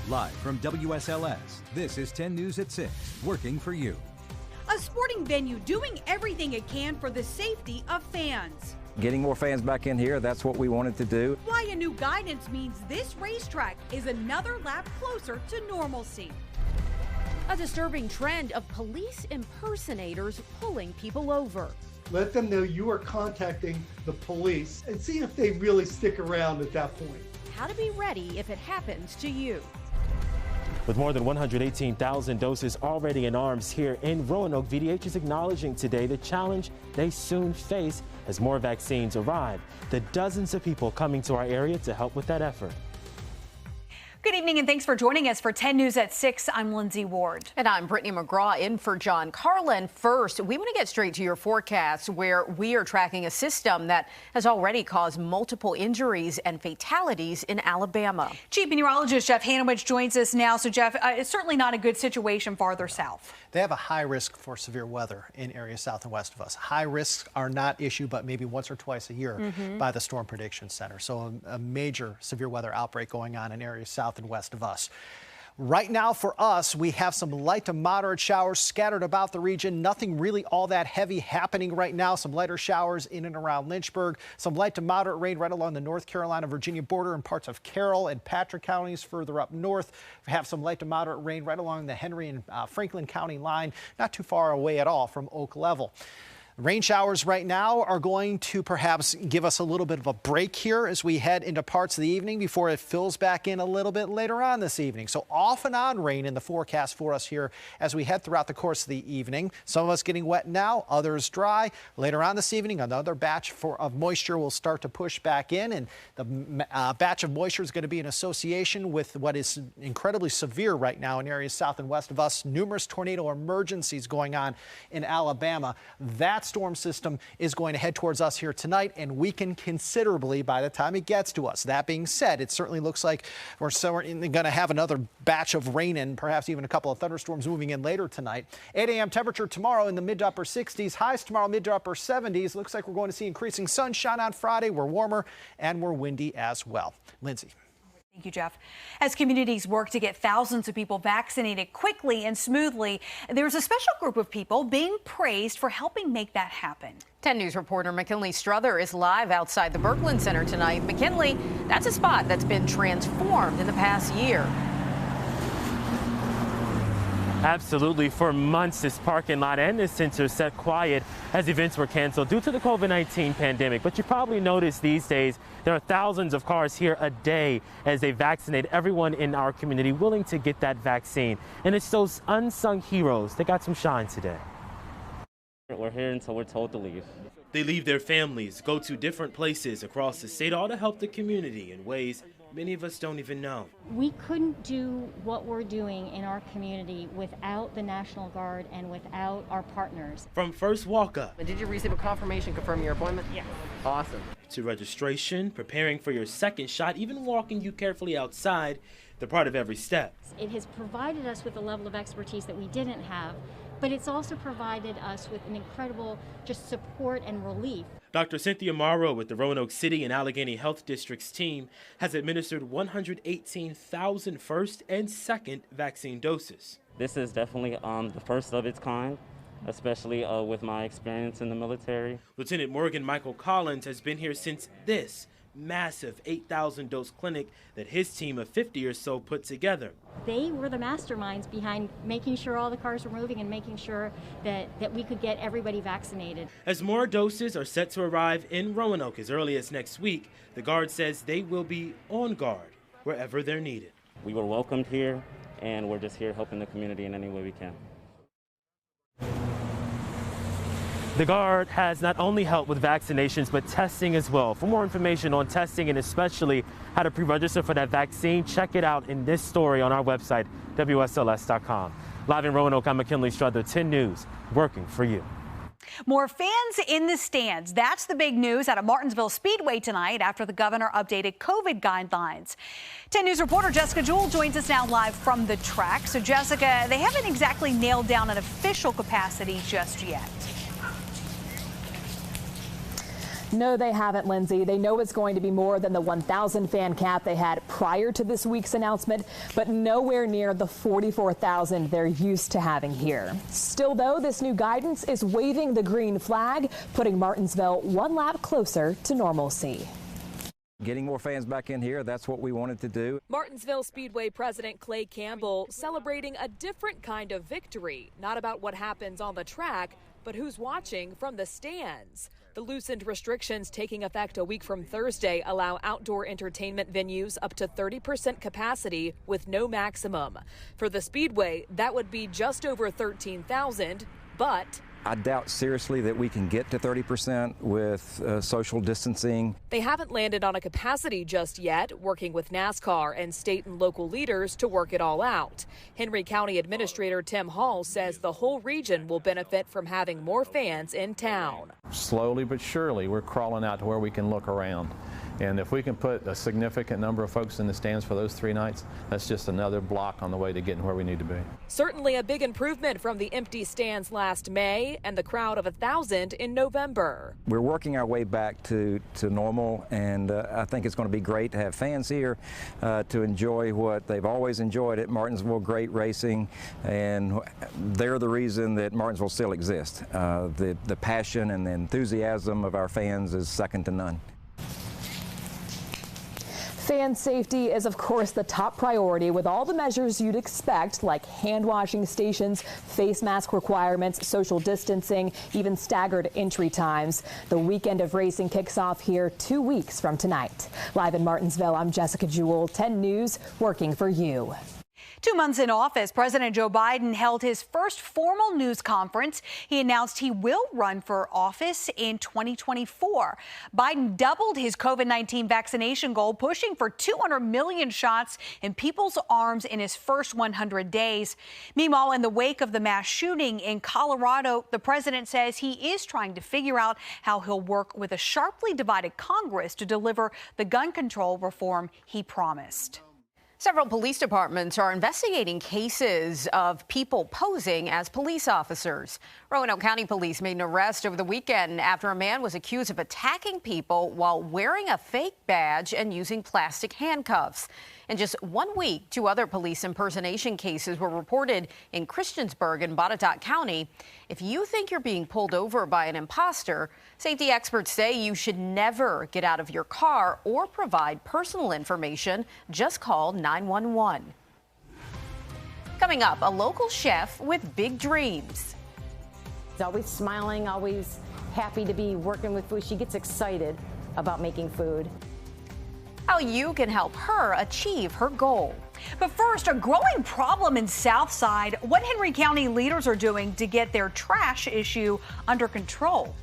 Live from WSLS, this is 10 News at 6, working for you. A sporting venue doing everything it can for the safety of fans. Getting more fans back in here, that's what we wanted to do. Why a new guidance means this racetrack is another lap closer to normalcy. A disturbing trend of police impersonators pulling people over. Let them know you are contacting the police and see if they really stick around at that point. How to be ready if it happens to you. With more than 118,000 doses already in arms here in Roanoke, VDH is acknowledging today the challenge they soon face as more vaccines arrive. The dozens of people coming to our area to help with that effort. Good evening and thanks for joining us for 10 News at 6. I'm Lindsay Ward. And I'm Brittany McGraw in for John Carlin. First, we want to get straight to your forecast where we are tracking a system that has already caused multiple injuries and fatalities in Alabama. Chief Meteorologist Jeff Hanowich joins us now. So, Jeff, it's certainly not a good situation farther south. They have a high risk for severe weather in areas south and west of us. High risks are not issued but maybe once or twice a year by the Storm Prediction Center. So a major severe weather outbreak going on in areas south and west of us. Right now for us, we have some light to moderate showers scattered about the region. Nothing really all that heavy happening right now. Some lighter showers in and around Lynchburg. Some light to moderate rain right along the North Carolina-Virginia border and parts of Carroll and Patrick counties further up north. We have some light to moderate rain right along the Henry and Franklin County line, not too far away at all from Oak Level. Rain showers right now are going to perhaps give us a little bit of a break here as we head into parts of the evening before it fills back in a little bit later on this evening. So off and on rain in the forecast for us here as we head throughout the course of the evening. Some of us getting wet now, others dry. Later on this evening, another batch of moisture will start to push back in, and the batch of moisture is going to be in association with what is incredibly severe right now in areas south and west of us. Numerous tornado emergencies going on in Alabama. That storm system is going to head towards us here tonight and weaken considerably by the time it gets to us. That being said, it certainly looks like we're going to have another batch of rain and perhaps even a couple of thunderstorms moving in later tonight. 8 a.m. temperature tomorrow in the mid to upper 60s. Highs tomorrow mid to upper 70s. Looks like we're going to see increasing sunshine on Friday. We're warmer and we're windy as well. Lindsay. Thank you, Jeff. As communities work to get thousands of people vaccinated quickly and smoothly, there's a special group of people being praised for helping make that happen. 10 News reporter McKinley Struther is live outside the Berkland Center tonight. McKinley, that's a spot that's been transformed in the past year. Absolutely. For months, this parking lot and this center sat quiet as events were canceled due to the COVID-19 pandemic. But you probably noticed these days there are thousands of cars here a day as they vaccinate everyone in our community willing to get that vaccine. And it's those unsung heroes that got some shine today. We're here until we're told to leave. They leave their families, go to different places across the state, all to help the community in ways many of us don't even know. We couldn't do what we're doing in our community without the National Guard and without our partners. From first walk-up. Did you receive a confirmation confirming your appointment? Yes. Awesome. To registration, preparing for your second shot, even walking you carefully outside, they're part of every step. It has provided us with a level of expertise that we didn't have, but it's also provided us with an incredible just support and relief. Dr. Cynthia Morrow with the Roanoke City and Allegheny Health District's team has administered 118,000 first and second vaccine doses. This is definitely the first of its kind, especially with my experience in the military. Lieutenant Morgan Michael Collins has been here since this massive 8,000 dose clinic that his team of 50 or so put together. They were the masterminds behind making sure all the cars were moving and making sure that we could get everybody vaccinated. As more doses are set to arrive in Roanoke as early as next week, the Guard says they will be on guard wherever they're needed. We were welcomed here, and we're just here helping the community in any way we can. The Guard has not only helped with vaccinations, but testing as well. For more information on testing and especially how to pre-register for that vaccine, check it out in this story on our website, WSLS.com. Live in Roanoke, I'm McKinley Struther, 10 News, working for you. More fans in the stands. That's the big news out of Martinsville Speedway tonight after the governor updated COVID guidelines. 10 News reporter Jessica Jewell joins us now live from the track. So, Jessica, they haven't exactly nailed down an official capacity just yet. No, they haven't, Lindsay. They know it's going to be more than the 1,000 fan cap they had prior to this week's announcement, but nowhere near the 44,000 they're used to having here. Still, though, this new guidance is waving the green flag, putting Martinsville one lap closer to normalcy. Getting more fans back in here, that's what we wanted to do. Martinsville Speedway President Clay Campbell celebrating a different kind of victory, not about what happens on the track, but who's watching from the stands. The loosened restrictions taking effect a week from Thursday allow outdoor entertainment venues up to 30% capacity with no maximum. For the Speedway, that would be just over 13,000, but I doubt seriously that we can get to 30% with social distancing. They haven't landed on a capacity just yet, working with NASCAR and state and local leaders to work it all out. Henry County Administrator Tim Hall says the whole region will benefit from having more fans in town. Slowly but surely, we're crawling out to where we can look around. And if we can put a significant number of folks in the stands for those 3 nights, that's just another block on the way to getting where we need to be. Certainly a big improvement from the empty stands last May and the crowd of 1,000 in November. We're working our way back to normal, and I think it's going to be great to have fans here to enjoy what they've always enjoyed at Martinsville, great racing, and they're the reason that Martinsville still exists. The passion and the enthusiasm of our fans is second to none. Fan safety is, of course, the top priority, with all the measures you'd expect, like hand washing stations, face mask requirements, social distancing, even staggered entry times. The weekend of racing kicks off here 2 weeks from tonight. Live in Martinsville, I'm Jessica Jewell, 10 News, working for you. 2 months in office, President Joe Biden held his first formal news conference. He announced he will run for office in 2024. Biden doubled his COVID-19 vaccination goal, pushing for 200 million shots in people's arms in his first 100 days. Meanwhile, in the wake of the mass shooting in Colorado, the president says he is trying to figure out how he'll work with a sharply divided Congress to deliver the gun control reform he promised. Several police departments are investigating cases of people posing as police officers. Roanoke County Police made an arrest over the weekend after a man was accused of attacking people while wearing a fake badge and using plastic handcuffs. In just 1 week, 2 other police impersonation cases were reported in Christiansburg and Botetourt County. If you think you're being pulled over by an imposter, safety experts say you should never get out of your car or provide personal information. Just call 911. Coming up, a local chef with big dreams. She's always smiling, always happy to be working with food. She gets excited about making food. How you can help her achieve her goal. But first, a growing problem in Southside, what Henry County leaders are doing to get their trash issue under control.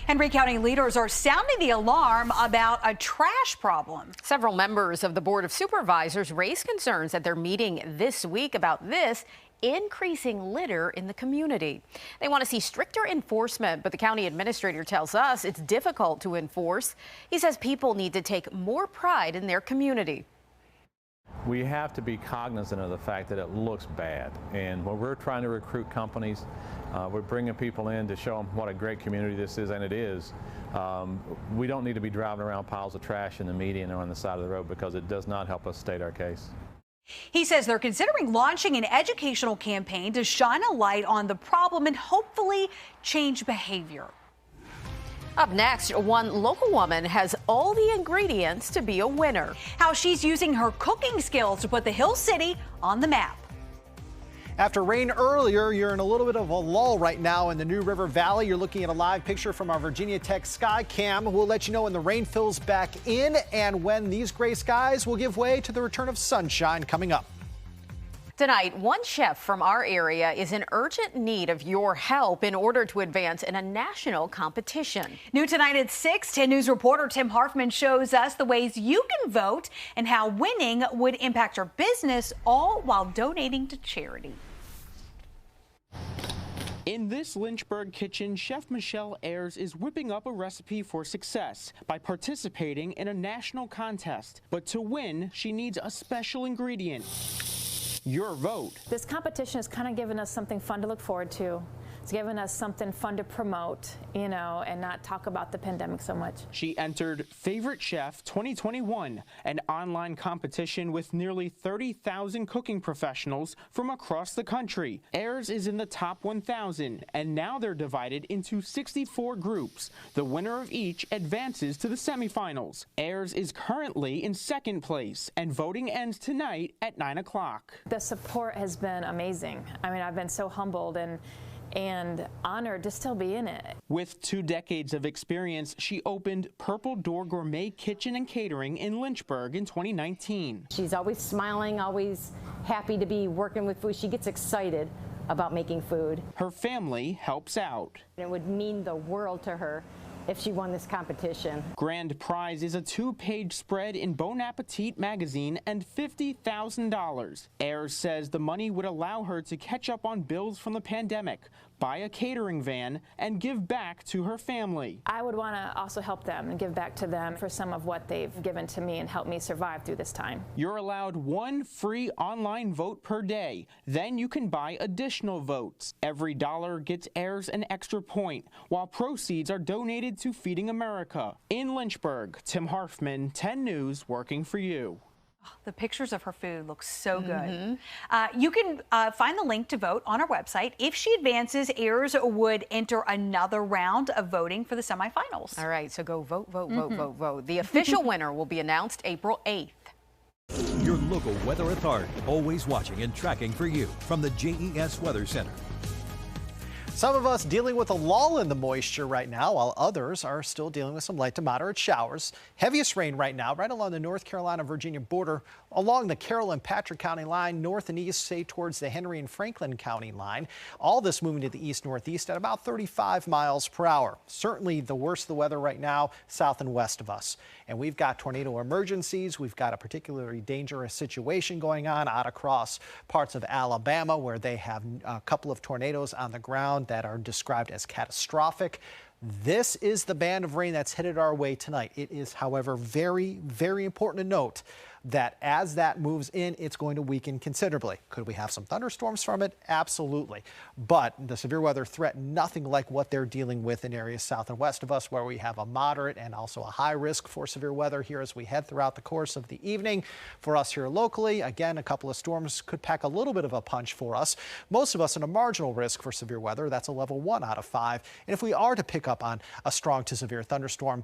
Henry County leaders are sounding the alarm about a trash problem. Several members of the Board of Supervisors raised concerns at their meeting this week about this increasing litter in the community. They want to see stricter enforcement, but the county administrator tells us it's difficult to enforce. He says people need to take more pride in their community. We have to be cognizant of the fact that it looks bad. And when we're trying to recruit companies, we're bringing people in to show them what a great community this is, and it is. We don't need to be driving around piles of trash in the median or on the side of the road, because it does not help us state our case. He says they're considering launching an educational campaign to shine a light on the problem and hopefully change behavior. Up next, one local woman has all the ingredients to be a winner. How she's using her cooking skills to put the Hill City on the map. After rain earlier, you're in a little bit of a lull right now in the New River Valley. You're looking at a live picture from our Virginia Tech Sky Cam. We'll let you know when the rain fills back in and when these gray skies will give way to the return of sunshine coming up. Tonight, one chef from our area is in urgent need of your help in order to advance in a national competition. New tonight at 6, 10 News reporter Tim Harfman shows us the ways you can vote and how winning would impact your business, all while donating to charity. In this Lynchburg kitchen, Chef Michelle Ayers is whipping up a recipe for success by participating in a national contest. But to win, she needs a special ingredient: your vote. This competition has kind of given us something fun to look forward to. It's given us something fun to promote, you know, and not talk about the pandemic so much. She entered Favorite Chef 2021, an online competition with nearly 30,000 cooking professionals from across the country. Ayers is in the top 1,000, and now they're divided into 64 groups. The winner of each advances to the semifinals. Ayers is currently in second place, and voting ends tonight at 9 o'clock. The support has been amazing. I mean, I've been so humbled and honored to still be in it. With 2 decades of experience, she opened Purple Door Gourmet Kitchen and Catering in Lynchburg in 2019. She's always smiling, always happy to be working with food. She gets excited about making food. Her family helps out. It would mean the world to her if she won this competition. Grand prize is a 2-page spread in Bon Appetit magazine and $50,000. Ayers says the money would allow her to catch up on bills from the pandemic, buy a catering van, and give back to her family. I would want to also help them and give back to them for some of what they've given to me and helped me survive through this time. You're allowed 1 free online vote per day. Then you can buy additional votes. Every dollar gets Ayers an extra point, while proceeds are donated to Feeding America. In Lynchburg, Tim Harfman, 10 News, working for you. The pictures of her food look so good. You can find the link to vote on our website. If she advances, Ayers would enter another round of voting for the semifinals. All right, so go vote, vote, vote, vote, vote. The official winner will be announced April 8th. Your local weather authority, always watching and tracking for you from the JES Weather Center. Some of us dealing with a lull in the moisture right now, while others are still dealing with some light to moderate showers. Heaviest rain right now right along the North Carolina-Virginia border, along the Carroll and Patrick County line, north and east, say towards the Henry and Franklin County line. All this moving to the east-northeast at about 35 miles per hour. Certainly the worst of the weather right now, south and west of us. And we've got tornado emergencies. We've got a particularly dangerous situation going on out across parts of Alabama, where they have a couple of tornadoes on the ground that are described as catastrophic. This is the band of rain that's headed our way tonight. It is, however, very, very important to note that as that moves in, it's going to weaken considerably. Could we have some thunderstorms from it? Absolutely. But the severe weather threat, nothing like what they're dealing with in areas south and west of us, where we have a moderate and also a high risk for severe weather here as we head throughout the course of the evening. For us here locally, again, a couple of storms could pack a little bit of a punch for us. Most of us in a marginal risk for severe weather. That's a level 1 out of 5. And if we are to pick up on a strong to severe thunderstorm,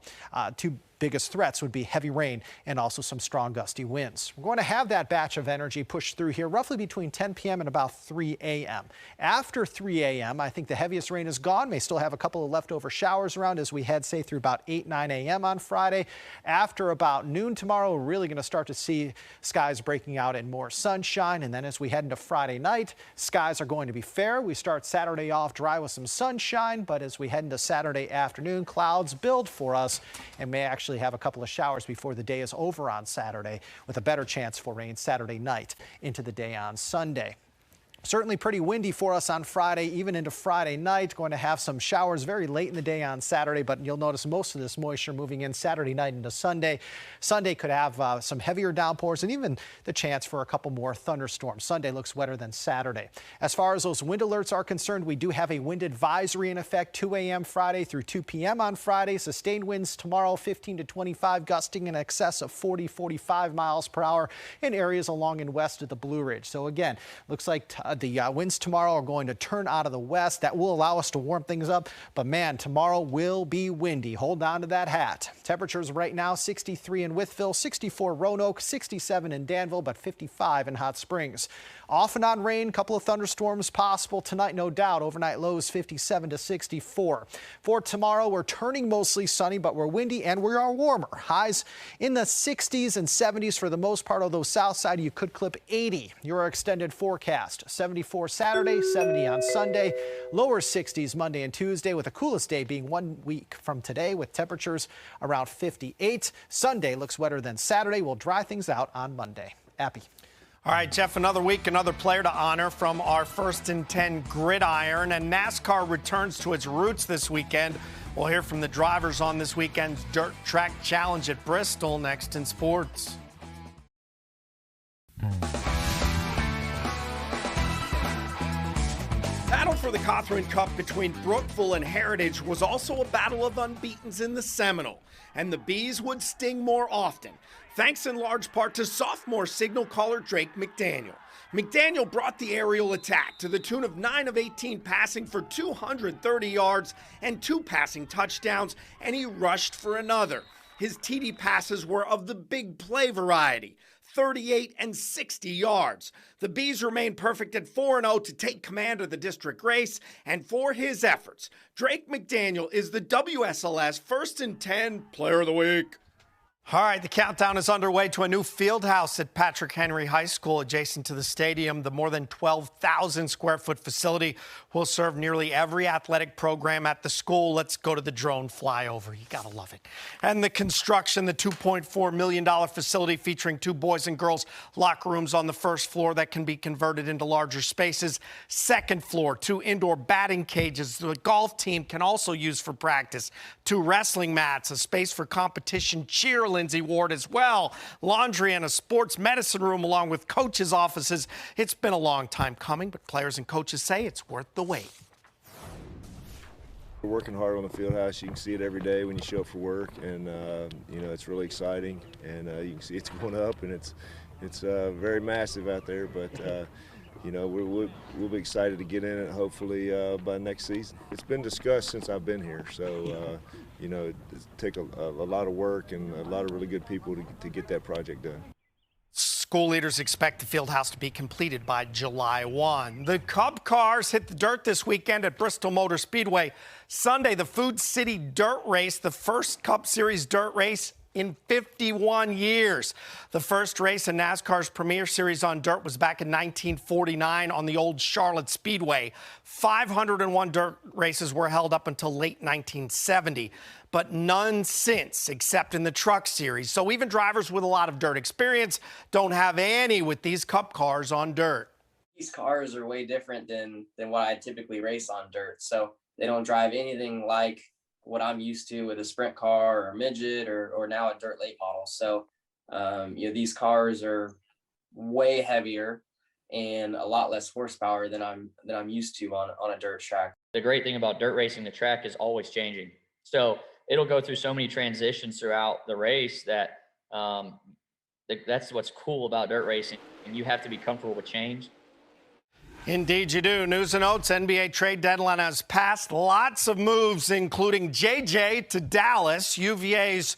2 biggest threats would be heavy rain and also some strong gusty winds. We're going to have that batch of energy push through here roughly between 10 p.m. and about 3 a.m. After 3 a.m., I think the heaviest rain is gone. May still have a couple of leftover showers around as we head, say, through about 8, 9 a.m. on Friday. After about noon tomorrow, we're really going to start to see skies breaking out in more sunshine. And then as we head into Friday night, skies are going to be fair. We start Saturday off dry with some sunshine, but as we head into Saturday afternoon, clouds build for us and may actually have a couple of showers before the day is over on Saturday, with a better chance for rain Saturday night into the day on Sunday. Certainly pretty windy for us on Friday, even into Friday night. Going to have some showers very late in the day on Saturday, but you'll notice most of this moisture moving in Saturday night into Sunday. Sunday could have some heavier downpours and even the chance for a couple more thunderstorms. Sunday looks wetter than Saturday. As far as those wind alerts are concerned, we do have a wind advisory in effect 2 a.m. Friday through 2 p.m. on Friday. Sustained winds tomorrow 15 to 25, gusting in excess of 40, 45 miles per hour in areas along and west of the Blue Ridge. So again, looks like the winds tomorrow are going to turn out of the west. That will allow us to warm things up. But man, tomorrow will be windy. Hold on to that hat. Temperatures right now 63 in Wytheville, 64 Roanoke, 67 in Danville, but 55 in Hot Springs. Off and on rain, couple of thunderstorms possible tonight, no doubt. Overnight lows 57 to 64. For tomorrow, we're turning mostly sunny, but we're windy and we are warmer. Highs in the 60s and 70s for the most part, although south side you could clip 80. Your extended forecast. 74 Saturday, 70 on Sunday, lower 60s Monday and Tuesday, with the coolest day being 1 week from today with temperatures around 58. Sunday looks wetter than Saturday. We'll dry things out on Monday. Appy. All right, Jeff, another week, another player to honor from our First and 10 gridiron. And NASCAR returns to its roots this weekend. We'll hear from the drivers on this weekend's Dirt Track Challenge at Bristol next in sports. Battle for the Cawthron Cup between Brookville and Heritage was also a battle of unbeatens in the Seminole, and the Bees would sting more often, thanks in large part to sophomore signal caller Drake McDaniel. McDaniel brought the aerial attack to the tune of 9 of 18 passing for 230 yards and 2 passing touchdowns, and he rushed for another. His TD passes were of the big play variety, 38 and 60 yards. The Bees remain perfect at 4-0 to take command of the district race, and for his efforts, Drake McDaniel is the WSLS First and 10 Player of the Week. All right, the countdown is underway to a new field house at Patrick Henry High School adjacent to the stadium. The more than 12,000 square foot facility will serve nearly every athletic program at the school. Let's go to the drone flyover. You got to love it. And the construction, the $2.4 million facility featuring 2 boys and girls locker rooms on the first floor that can be converted into larger spaces. Second floor, 2 indoor batting cages the golf team can also use for practice. 2 wrestling mats, a space for competition cheer, Lindsay Ward as well. Laundry and a sports medicine room along with coaches' offices. It's been a long time coming, but players and coaches say it's worth the wait. We're working hard on the field house. You can see it every day when you show up for work, and it's really exciting. And you can see it's going up, and it's very massive out there. But we'll be excited to get in it hopefully by next season. It's been discussed since I've been here, so it takes a lot of work and a lot of really good people to get that project done. School leaders expect the field house to be completed by July 1. The Cub cars hit the dirt this weekend at Bristol Motor Speedway. Sunday, the Food City Dirt Race, the first Cup Series dirt race in 51 years. The first race in NASCAR's Premier Series on dirt was back in 1949 on the old Charlotte Speedway. 501 dirt races were held up until late 1970, but none since, except in the Truck Series. So even drivers with a lot of dirt experience don't have any with these Cup cars on dirt. These cars are way different than what I typically race on dirt. So they don't drive anything like what I'm used to with a sprint car or a midget or now a dirt late model. So, these cars are way heavier and a lot less horsepower than I'm used to on a dirt track. The great thing about dirt racing, the track is always changing. So it'll go through so many transitions throughout the race that that's what's cool about dirt racing. And you have to be comfortable with change. Indeed you do. News and notes, NBA trade deadline has passed. Lots of moves, including JJ to Dallas. UVA's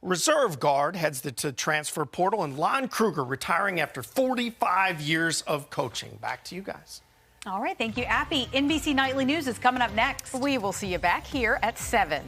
reserve guard heads to transfer portal, and Lon Kruger retiring after 45 years of coaching. Back to you guys. All right, thank you, Appy. NBC Nightly News is coming up next. We will see you back here at 7.